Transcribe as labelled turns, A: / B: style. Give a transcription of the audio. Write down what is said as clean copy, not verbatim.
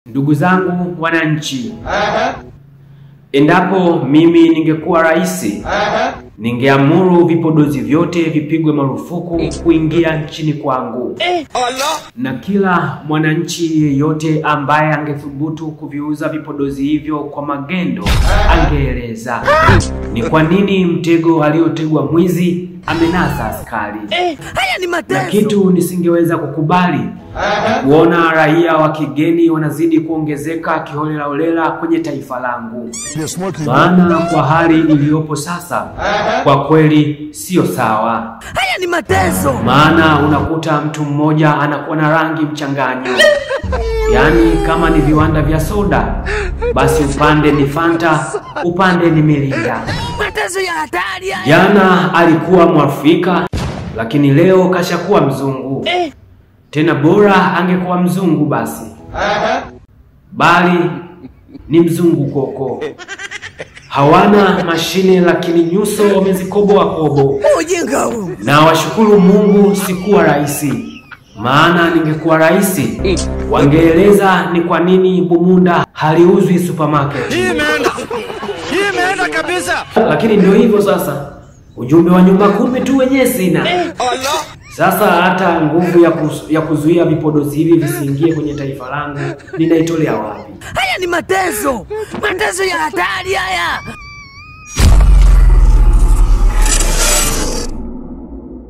A: Ndugu zangu wananchi, endapo mimi ningekuwa rais, ningeamuru vipodozi vyote vipigwe marufuku kuingia nchini kwangu. Na kila mwananchi yeyote ambaye angethubutu kuviuza vipodozi hivyo kwa magendo angeeleza ni kwa nini mtego aliotegwa mwizi amenasa askari.
B: Haya ni mateso.
A: Na kitu nisingeweza kukubali kuona raia wa kigeni wanazidi kuongezeka kiholela holela kwenye taifa langu. Maana kwa hali iliyopo sasa, kwa kweli sio sawa.
B: Haya ni mateso.
A: Maana unakuta mtu mmoja anakuwa na rangi mchanganyo. Yaani kama ni viwanda vya soda, basi upande ni Fanta, upande ni Mirinda.
B: Mateso ya hatari haya.
A: Jana alikuwa Mwafrika, lakini leo kashakuwa mzungu. Tena bora angekuwa mzungu basi. Bali ni mzungu koko. Hawana mashine lakini nyuso wamezikoboa kobo.
B: Ujinga huu.
A: Na washukuru Mungu sikuwa rais. Maana ningekuwa rais, wangeeleza ni kwa nini Bumunda haliuzwi supermarket.
C: Hii imeenda kabisa.
A: Lakini ndio hivyo sasa. Ujumbe wa nyumba kumi tu wenyewe sina. Sasa hata nguvu ya kuzuia vipodozi hivi visiingie kwenye taifa langu ninaitolea wapi?
B: Haya ni mateso. Mateso ya hatari haya.